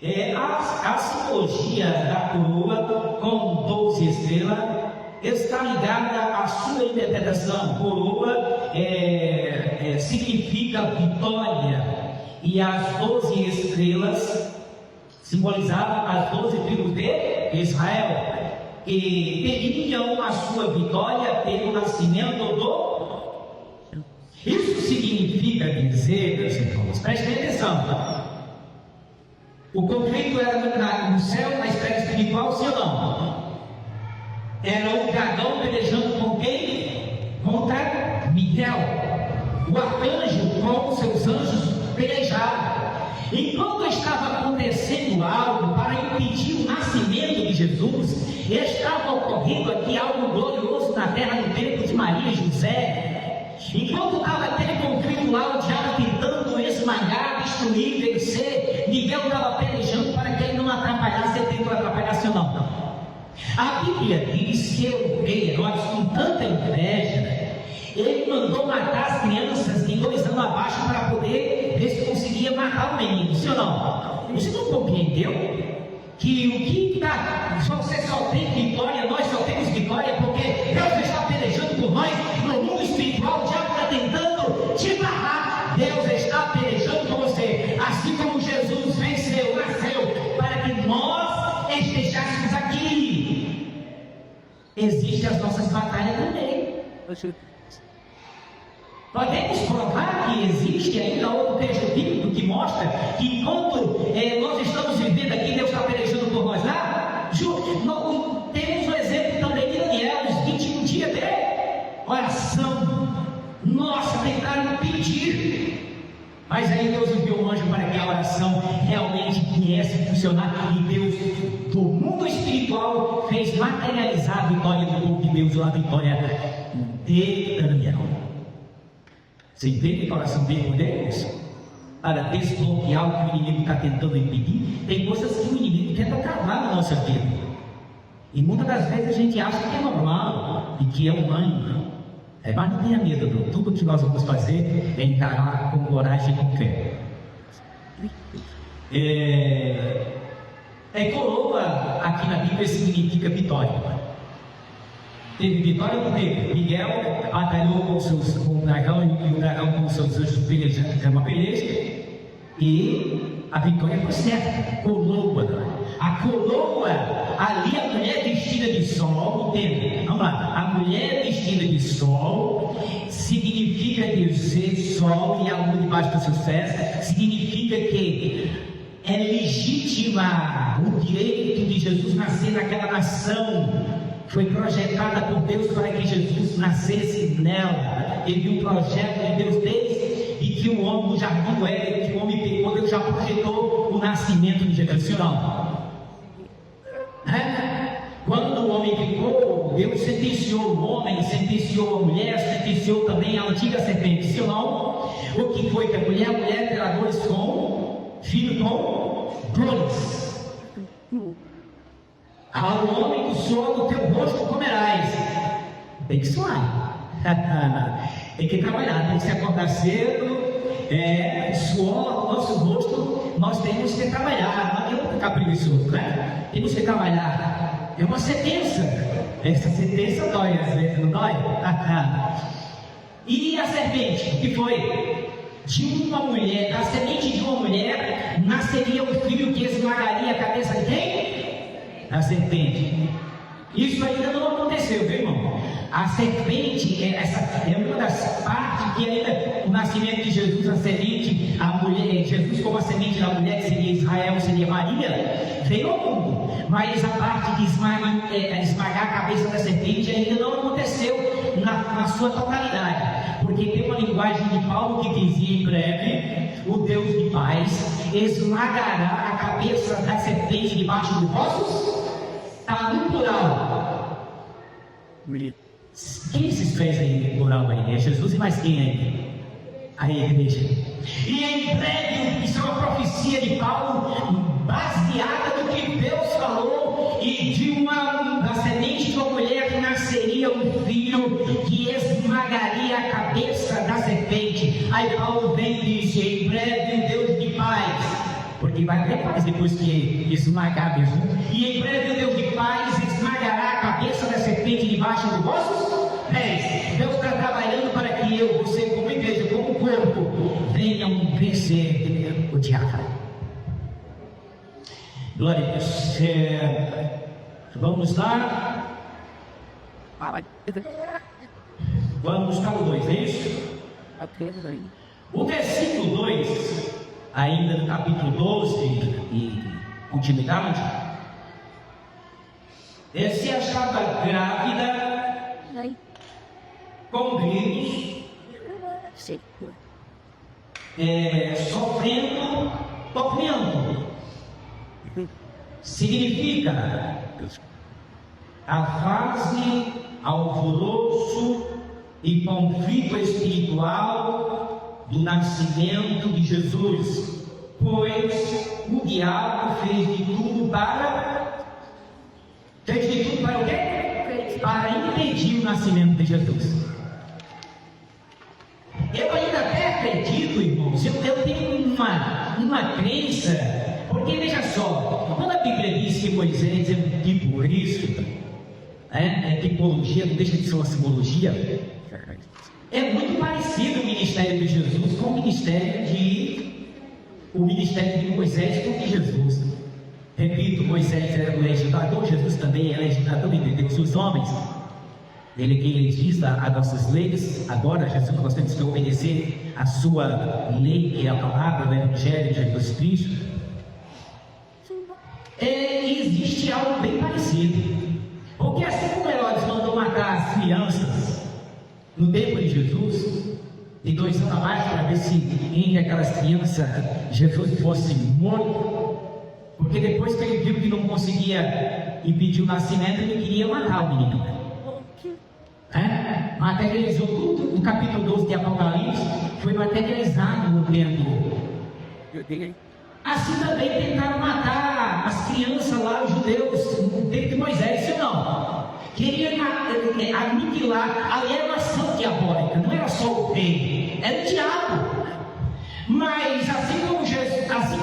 A simbologia da coroa com 12 estrelas está ligada à sua interpretação. Coroa significa vitória, e as 12 estrelas simbolizavam as 12 tribos de Israel, que teriam a sua vitória pelo nascimento do... Isso significa dizer, meus irmãos, prestem atenção, o conflito era no céu, na esfera espiritual, sim ou não? Era o dragão pelejando com quem? Contra Miguel. O arcanjo com seus anjos pelejavam. Enquanto estava acontecendo algo para impedir o nascimento de Jesus, estava ocorrendo aqui algo glorioso na terra, no tempo de Maria e José. Enquanto estava aquele conflito lá, o diabo tentando esmagar, destruir, vencer, Miguel estava pelejando para que ele não atrapalhasse, ele tentou atrapalhasse ou não. A Bíblia diz que o rei Herodes, com tanta inveja, ele mandou matar as crianças de 2 anos abaixo para poder ver se conseguia matar o menino, sim ou não? Você não compreendeu que o que está, você só tem vitória, nós só temos vitória porque Deus está pelejando por nós no mundo espiritual. O diabo está tentando te barrar, Deus está pelejando por você, assim como Jesus venceu, nasceu para que nós estejássemos aqui. Existem as nossas batalhas também. Podemos provar que existe ainda outro texto bíblico que mostra que enquanto nós estamos vivendo aqui, Deus está pelejando por nós lá. Temos o exemplo também de Daniel, os 21 dias de oração. Nossa, tentaram pedir, mas aí Deus enviou um anjo para que a oração realmente viesse funcionar, e Deus do mundo espiritual fez materializar a vitória do povo de Deus, a vitória de Daniel. Você entende que a oração tem poderes para desbloquear o que o inimigo está tentando impedir? Tem coisas que o inimigo tenta travar na nossa vida, e muitas das vezes a gente acha que é normal e que é humano. Mas não tenha medo, não. Tudo que nós vamos fazer é encarar com coragem e com fé. Coroa aqui na Bíblia significa vitória. Teve vitória ou não teve? Miguel batalhou com o dragão, e o dragão com seus anjos pelejando, é uma peleja, e a vitória foi certa. Coroa, a coroa, ali a mulher vestida de sol, entende? Vamos lá, a mulher vestida de sol significa dizer sol e a lua debaixo dos seus pés, significa que é legítima o direito de Jesus nascer naquela nação. Foi projetada por Deus para que Jesus nascesse nela. Ele viu o projeto de Deus desde e que o homem no jardim do Éden, que o homem pecou, Deus já projetou o nascimento de Jesus. Sim ou não? Quando o homem pecou, Deus sentenciou o homem, sentenciou a mulher, sentenciou também a antiga serpente. Sim ou não? O que foi que a mulher terá dores com filho com dores. Ao homem do suor do teu rosto comerás. Tem que suar. Tem que trabalhar, tem que se acordar cedo. Suor do nosso rosto, nós temos que trabalhar. Não adianta ficar preguiçoso, né? Temos que trabalhar. É uma sentença. Essa sentença dói, às vezes, não dói? E a serpente, o que foi? De uma mulher, da semente de uma mulher, nasceria um filho que esmagaria a cabeça de quem? A serpente. Isso ainda não aconteceu, viu, irmão? A serpente é uma das partes que ainda o nascimento de Jesus, a semente, a mulher, Jesus como a semente da mulher, que seria Israel, seria Maria, veio ao mundo. Mas a parte de esmagar a cabeça da serpente ainda não aconteceu na sua totalidade. Porque tem uma linguagem de Paulo que dizia: em breve o Deus de paz esmagará a cabeça da serpente debaixo dos vossos. Está no plural. Quem se fez aí no plural aí? É Jesus e mais quem aí? A igreja. E em breve, isso é uma profecia de Paulo, baseada no que Deus falou, e da semente de uma mulher que nasceria um filho que esmagaria a cabeça da serpente. Aí Paulo vem e diz: em breve o Deus de paz, porque Ele vai ter paz depois que esmagar mesmo. E em breve o Deus de paz esmagará a cabeça da serpente debaixo dos vossos pés. Deus está trabalhando para que eu, você, como igreja, como corpo, venham vencer o diabo. Glória a Deus. Vamos lá. Vamos para o 2, é isso? O versículo 2, ainda no capítulo 12 e continuidade, se achava grávida com gritos, sofrendo, tocando. Significa a fase, alvoroço e conflito espiritual do nascimento de Jesus, pois o diabo fez de tudo para o quê? Para impedir o nascimento de Jesus. Eu ainda até acredito, irmãos, eu tenho uma crença, porque veja só, quando a Bíblia diz que Moisés é um tipo Cristo, tipologia, não deixa de ser uma simbologia, é muito parecido o ministério de Jesus com o ministério de Moisés com o de Jesus. Repito, Moisés era o legislador, Jesus também é legislador, entendeu? Os homens, ele que legisla as nossas leis. Agora, Jesus, nós temos que obedecer a sua lei, que é a palavra do Evangelho de Jesus Cristo. Existe algo bem parecido, porque assim como Herodes mandou matar as crianças no tempo de Jesus, de 2 anos abaixo, para ver se entre aquelas crianças Jesus fosse morto, porque depois que ele viu que não conseguia impedir o nascimento, ele queria matar o menino. Materializou tudo no capítulo 12 de Apocalipse, foi materializado no tempo. Assim também tentaram matar as crianças lá, os judeus, no tempo de Moisés, isso não. Queriam aniquilar a elevação diabólica, não era só o rei, era o diabo. Mas assim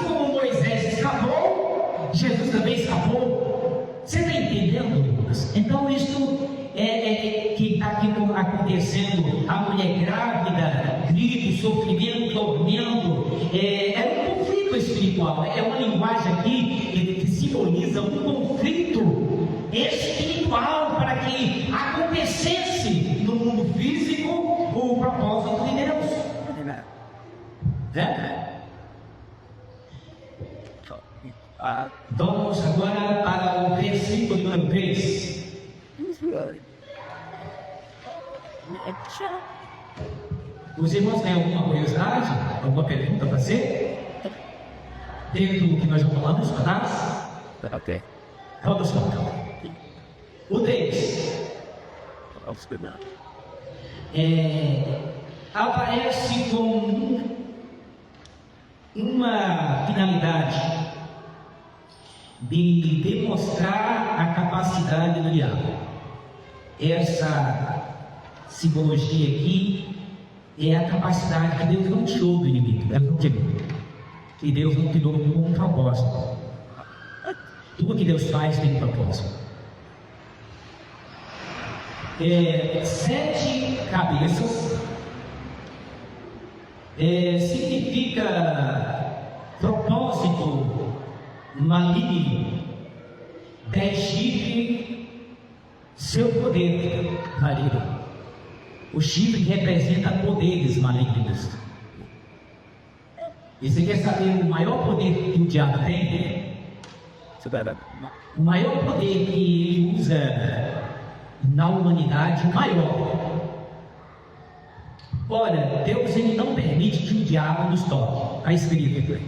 como Moisés escapou, Jesus também escapou. Você está entendendo, irmãos? Então isso que está aqui acontecendo, a mulher grávida, grito, sofrimento, tormento, é um conflito espiritual, é uma linguagem aqui que simboliza um conflito espiritual para que acontecesse no mundo físico o propósito de Deus. Vamos agora para o versículo número 3. Os irmãos têm alguma curiosidade? Alguma pergunta para fazer? Dentro do que nós já falamos para trás? Ok. Vamos lá. O 3 aparece com uma finalidade de demonstrar a capacidade do diabo. Essa simbologia aqui é a capacidade que Deus não tirou do inimigo, e Deus não tirou com um propósito. Tudo que Deus faz tem um propósito. 7 cabeças significa propósito maligno. 10 chifres, seu poder maligno. O chifre representa poderes malignos. E você quer saber o maior poder que o diabo tem? O maior poder que ele usa na humanidade, o maior. Olha, Deus ele não permite que o diabo nos toque. Está escrito.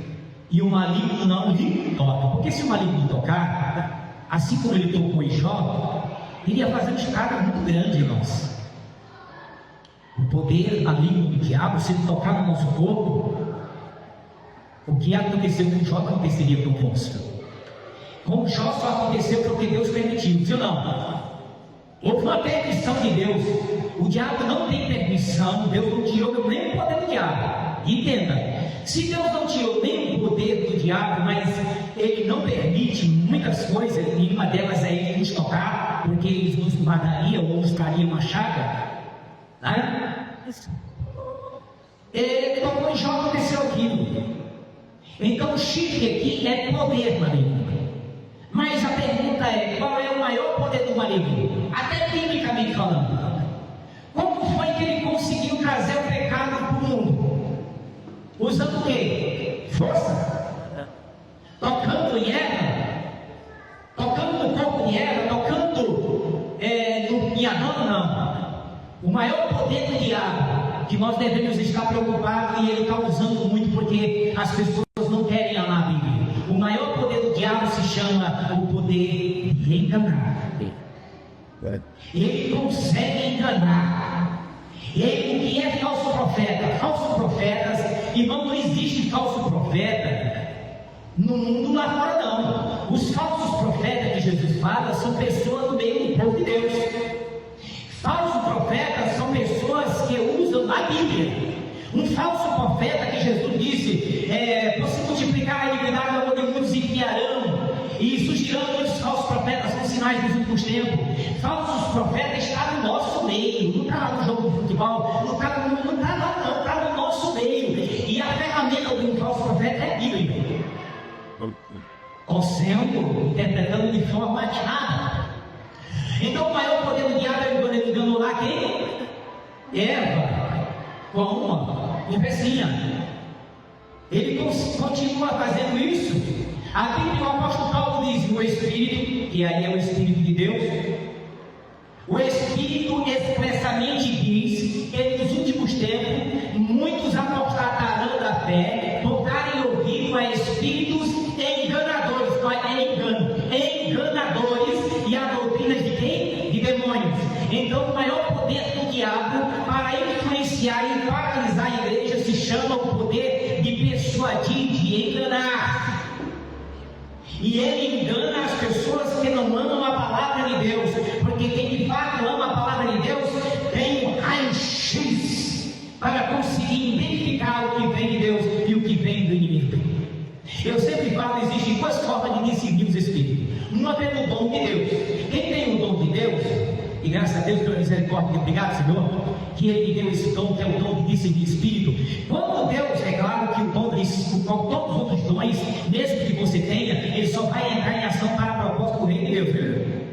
E o maligno não lhe toca. Porque se o maligno tocar, assim como ele tocou em Jó, ele ia fazer um estrago muito grande, irmãos. O poder maligno do diabo, se ele tocar no nosso corpo, o que aconteceu com Jó aconteceria com o monstro. Com Jó só aconteceu porque Deus permitiu, viu não? Houve uma permissão de Deus. O diabo não tem permissão, Deus não tirou nem o poder do diabo. Entenda, Se Deus não tirou nem o poder do diabo, mas Ele não permite muitas coisas, nenhuma delas é Ele nos tocar, porque Ele nos mataria ou nos faria uma chaga, né? Ele tocou em Jó, aconteceu aquilo. Então o chifre aqui é poder maligno. Mas a pergunta é: qual é o maior poder do maligno? Até biblicamente falando, como foi que ele conseguiu trazer o pecado para o mundo? Usando o quê? Força? Tocando em Eva? Tocando no corpo de Eva? Tocando em Adão? Não. O maior poder do diabo, que nós devemos estar preocupados, e ele está usando muito porque as pessoas não querem amar a Bíblia. O maior poder do diabo se chama o poder de enganar. Ele consegue enganar. Ele, o que é falso profeta? Falsos profetas, irmão, não existe falso profeta no mundo lá fora, não. Os falsos profetas que Jesus fala são pessoas do meio do povo de Deus. Falsos profetas são pessoas que usam a Bíblia. Um falso profeta que Jesus disse: você multiplicar a iniquidade ao amor de muitos e criarão, e surgirão muitos falsos profetas, são sinais dos últimos tempos. Falsos profetas estão no nosso meio, não está lá no jogo de futebol, não está lá, não, está no nosso meio. E a ferramenta de um falso profeta é a Bíblia, sendo interpretando de forma errada. Então o maior poder do diabo é quando ele enganou lá quem? Eva, com uma conversinha. Ele continua fazendo isso. A Bíblia, o apóstolo Paulo diz: o Espírito, e aí é o Espírito de Deus, o Espírito expressamente diz que nos últimos tempos muitos apostatarão da fé, por darem ouvido a espíritos enganadores, enganadores, e a doutrina de quem? De demônios. Então o maior poder do diabo para influenciar e paralisar a igreja se chama o poder de persuadir, de enganar. E ele engana as pessoas que não amam a palavra de Deus, porque quem de fato ama a palavra de Deus tem um raio-x para conseguir identificar o que vem de Deus e o que vem do inimigo. Eu sempre falo, existem duas formas de discernir os espíritos. Uma é o dom de Deus. Quem tem o dom de Deus, e graças a Deus pela misericórdia, obrigado, Senhor, que Ele deu esse dom, que é o dom de discernir espírito. Quando Deus, é claro que o dom de todos os outros dons, mesmo que você tenha, ele só vai entrar em ação para a proposta do reino de Deus.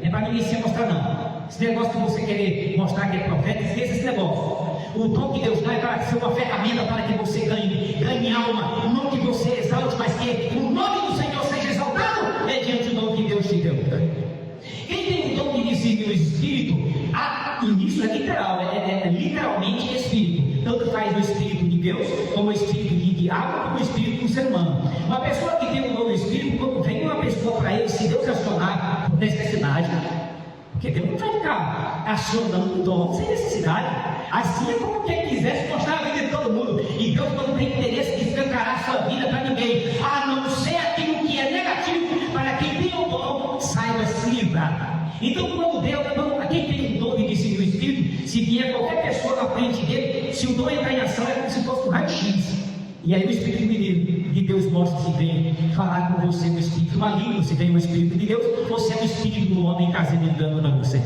Não é para ninguém se mostrar, não. Esse negócio que você querer mostrar que é profeta, esqueça esse negócio. O dom que Deus dá é para ser uma ferramenta para que você ganhe alma, não que você exalte, mas que o nome do Senhor seja exaltado mediante o dom que Deus te deu. Quem tem o dom de discernir o espírito, e isso é literal, é literalmente espírito. Tanto faz o espírito de Deus, como o espírito de diabo, como o espírito do ser humano. Uma pessoa que tem o dom do espírito, quando vem uma pessoa para ele, se Deus acionar por necessidade, porque Deus não vai ficar acionando o dom sem necessidade. Assim é como quem quisesse mostrar a vida de todo mundo. E Deus não tem interesse de escancarar a sua vida para ninguém, a não ser aquilo que é negativo, para quem tem o dom saiba se livrar. Então, quando Deus, quem tem o dom de discernir o espírito, se vier qualquer pessoa na frente dele, se o dom entrar em ação, é como se fosse um raio-x. E aí o Espírito de Deus mostra se vem falar com você no espírito maligno, se vem o Espírito de Deus, ou se é o Espírito do homem trazendo engano a você.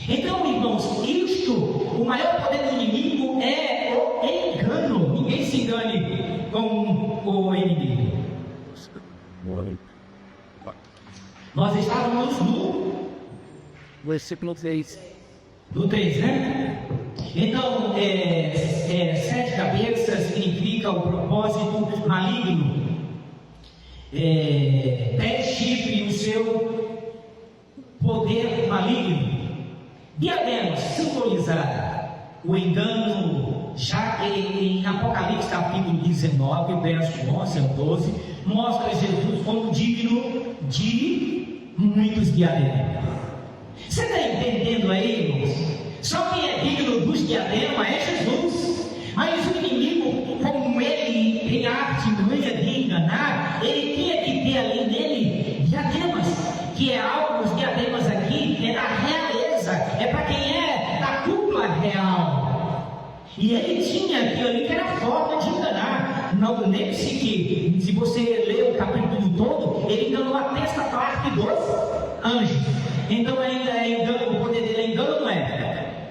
Então, irmãos, o maior poder do inimigo é o engano. Ninguém se engane com o inimigo. Nós estávamos no versículo 3. No 3, né? Então, 7 cabeças significa o propósito maligno. 10 chifres, o seu poder maligno. Diadema simboliza o engano, já que em Apocalipse capítulo 19, verso 11 ao 12, mostra Jesus como digno de muitos diademas. Você está entendendo aí, irmãos? Só quem é digno dos diademas é Jesus. Mas o inimigo, como ele tem a artimanha de enganar, ele tinha que ter ali nele diademas, que é algo, os diademas aqui, é da realeza, é para quem é da cúpula real. E ele tinha aquilo ali que era forma de enganar. não lembre-se que, se você ler o capítulo todo, ele enganou até essa parte dos anjos. Então ainda é engano, o poder dele é engano ou não é?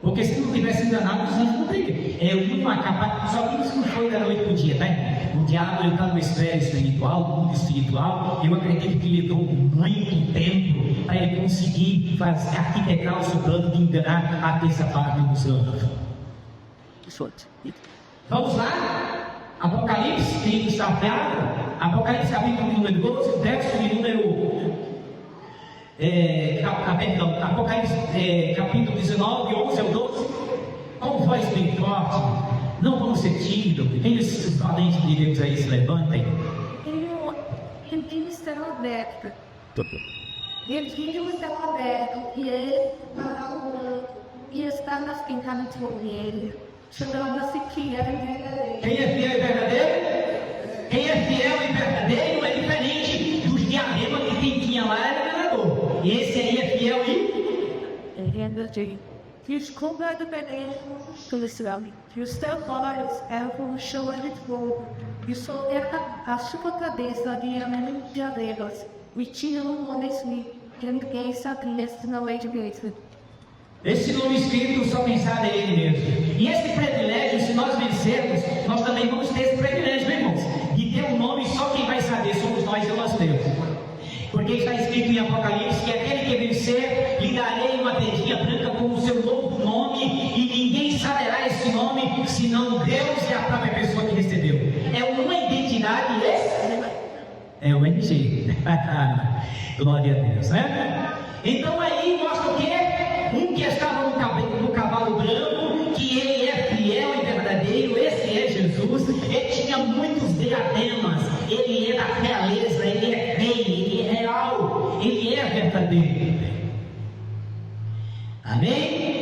Porque se não tivesse enganado, os anjos não teriam. É uma capa, só que isso não foi da noite para o dia, tá? O diabo está no esfera espiritual, no mundo espiritual. Eu acredito que ele levou muito tempo para ele conseguir arquitetar o seu plano de enganar até essa parte dos anjos. Vamos lá? Apocalipse, quem está afiado? Apocalipse capítulo número 12, verso de número. Apocalipse capítulo 19, 11 ao 12. Com voz bem forte, não vamos ser tímidos. Quem esses valentes de Deus aí se levantem? Ele estava aberto. Ele estava aberto e ele está nas pintadas com ele. Chamava-se que era verdadeiro. Quem é fiel e verdadeiro? Quem é fiel e verdadeiro é diferente dos diademas que quem tinha lá era verdadeiro. E esse aí é fiel e verdadeiro. E os combates policiais, e os teus olhos eram como chama de fogo, e sobre a sua cabeça havia menos diademas, e tinha um nome escrito, que ninguém sabia se não é de Deus. Esse nome escrito só quem sabe é Ele mesmo. E esse privilégio, se nós vencermos, nós também vamos ter esse privilégio, meus irmãos. E ter um nome só quem vai saber, somos nós e nós temos. Porque está escrito em Apocalipse que aquele que vencer, lhe darei uma pedrinha branca com o seu novo nome, e ninguém saberá esse nome, senão Deus e a própria pessoa que recebeu. É uma identidade, é o NG. Glória a Deus, né? Então aí mostra o quê? Um que estava no cavalo branco, que ele é fiel e verdadeiro, esse é Jesus. Ele tinha muitos diademas, ele é da realeza, ele é rei, ele é real, ele é verdadeiro. Amém?